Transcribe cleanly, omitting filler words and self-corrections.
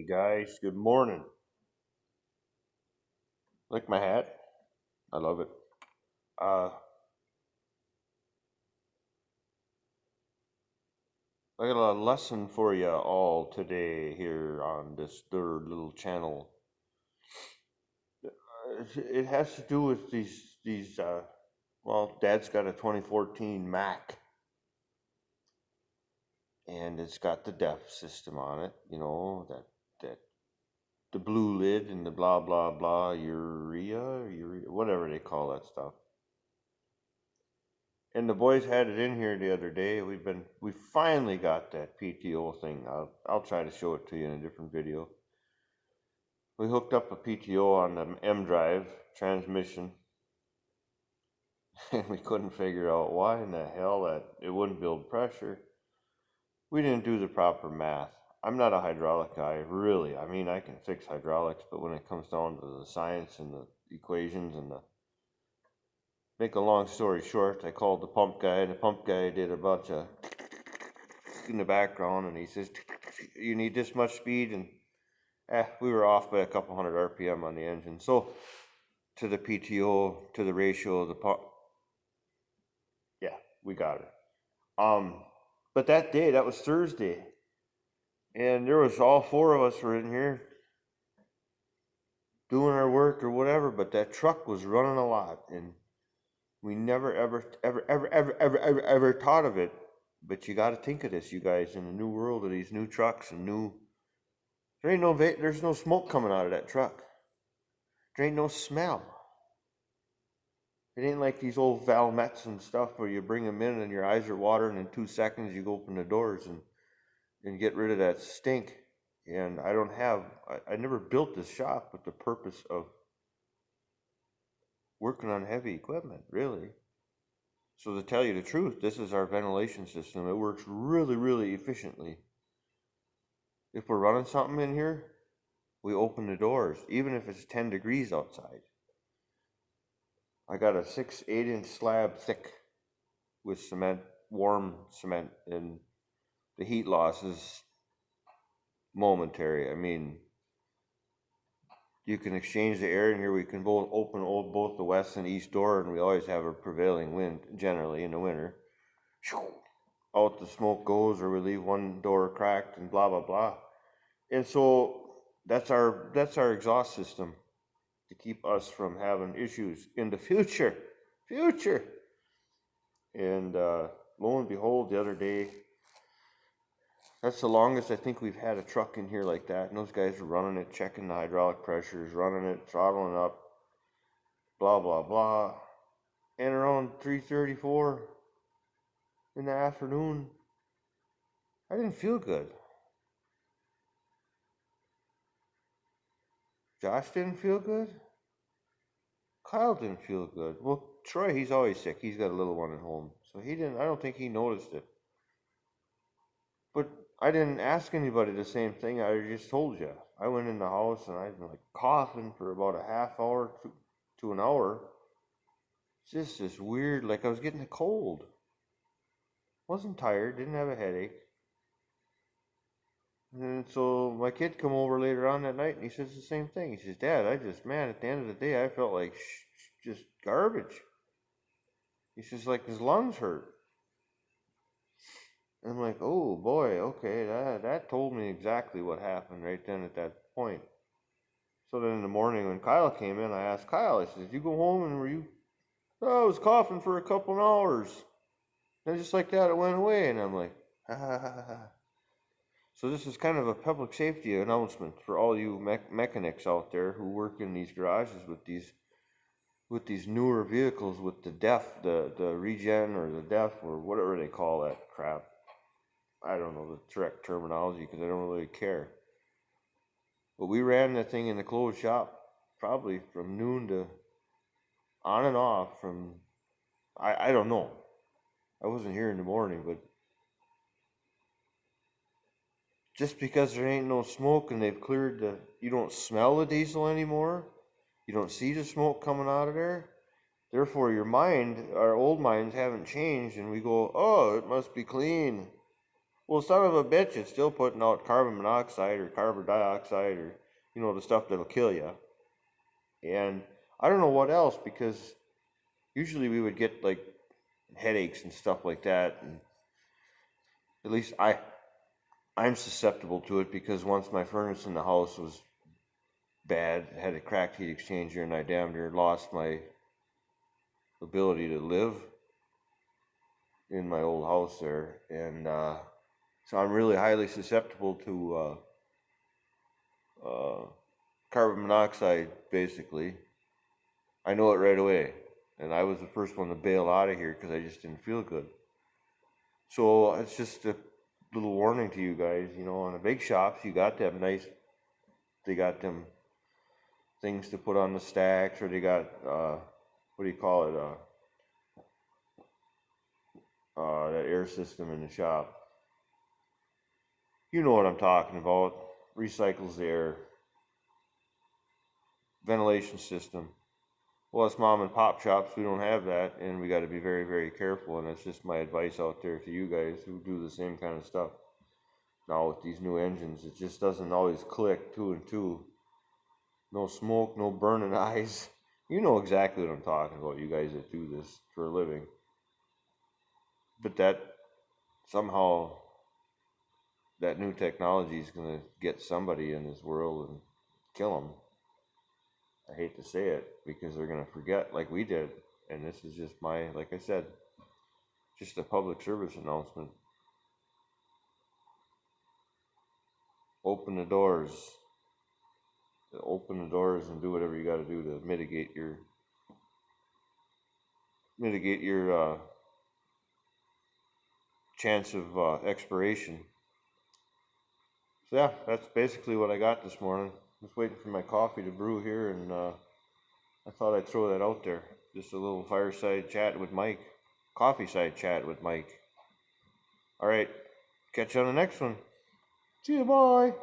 Guys, good morning. Like my hat? I love it. Uh, I got a lesson for you all today here on this third little channel. It has to do with well, Dad's got a 2014 Mac, and it's got the DEF system on it. That the blue lid and the blah blah blah urea, whatever they call that stuff. And the boys had it in here the other day. We finally got that PTO thing. I'll try to show it to you in a different video. We hooked up a PTO on the M drive transmission, and we couldn't figure out why in the hell that it wouldn't build pressure. We didn't do the proper math. I'm not a hydraulic guy, really. I mean, I can fix hydraulics, but when it comes down to the science and the equations and the make a long story short, I called the pump guy, and the pump guy did a bunch of in the background, and he says, "You need this much speed," and we were off by a couple hundred RPM on the engine. So, to the PTO, to the ratio of the pump, yeah, we got it. But that day, that was Thursday, and there was all four of us were in here doing our work or whatever, but that truck was running a lot, and we never, ever thought of it. But you got to think of this, you guys, in the new world of these new trucks and there's no smoke coming out of that truck. There ain't no smell. It ain't like these old Valmets and stuff where you bring them in and your eyes are watering in 2 seconds. You go open the doors and get rid of that stink. And I never built this shop with the purpose of working on heavy equipment, really. So to tell you the truth, this is our ventilation system. It works really, really efficiently. If we're running something in here, we open the doors, even if it's 10 degrees outside. I got a 8-inch slab thick with cement, warm cement, and the heat loss is momentary. I mean, you can exchange the air in here. We can both open both the west and east door, and we always have a prevailing wind, generally in the winter. Out the smoke goes, or we leave one door cracked, and blah blah blah. And so that's our exhaust system to keep us from having issues in the future. And lo and behold, the other day, that's the longest I think we've had a truck in here like that. And those guys are running it, checking the hydraulic pressures, running it, throttling up, blah, blah, blah. And around 3:34 in the afternoon, I didn't feel good. Josh didn't feel good. Kyle didn't feel good. Well, Troy, he's always sick. He's got a little one at home. So I don't think he noticed it. But I didn't ask anybody the same thing. I just told you. I went in the house and I'd been like coughing for about a half hour to an hour. It's just this weird, like I was getting a cold. Wasn't tired, didn't have a headache. And so my kid come over later on that night and he says the same thing. He says, "Dad, man, at the end of the day, I felt like just garbage." He says, like his lungs hurt. And I'm like, oh boy, okay, that told me exactly what happened right then at that point. So then in the morning when Kyle came in, I asked Kyle, I said, "Did you go home and were you?" "Oh, I was coughing for a couple of hours. And just like that, it went away." And I'm like, ha ha ha ha. So this is kind of a public safety announcement for all you mechanics out there who work in these garages with these newer vehicles with the DEF, the regen or the DEF or whatever they call that crap. I don't know the correct terminology because I don't really care. But we ran that thing in the closed shop probably from noon to on and off from, I don't know. I wasn't here in the morning, but just because there ain't no smoke and they've cleared you don't smell the diesel anymore, you don't see the smoke coming out of there, therefore our old minds haven't changed, and we go, "Oh, it must be clean." Well, son of a bitch, it's still putting out carbon monoxide or carbon dioxide or, the stuff that'll kill you. And I don't know what else, because usually we would get like headaches and stuff like that. And at least I'm susceptible to it, because once my furnace in the house was bad, had a cracked heat exchanger, and I damn near lost my ability to live in my old house there. And so I'm really highly susceptible to carbon monoxide, basically. I know it right away. And I was the first one to bail out of here because I just didn't feel good. So it's just a little warning to you guys, on the big shops, you got them they got them things to put on the stacks, or they got, what do you call it, that air system in the shop. You know what I'm talking about. Recycles the air. Ventilation system. Well, us mom and pop shops, we don't have that, and we got to be very, very careful. And that's just my advice out there to you guys who do the same kind of stuff. Now with these new engines, it just doesn't always click 2 and 2. No smoke, no burning eyes. You know exactly what I'm talking about, you guys that do this for a living. But that somehow, that new technology is going to get somebody in this world and kill them. I hate to say it, because they're going to forget like we did. And this is just like I said, just a public service announcement. Open the doors. Open the doors and do whatever you got to do to mitigate your chance of expiration. So yeah, that's basically what I got this morning. Just waiting for my coffee to brew here, and I thought I'd throw that out there. Just a little fireside chat with Mike. Coffee side chat with Mike. All right, catch you on the next one. See you, bye.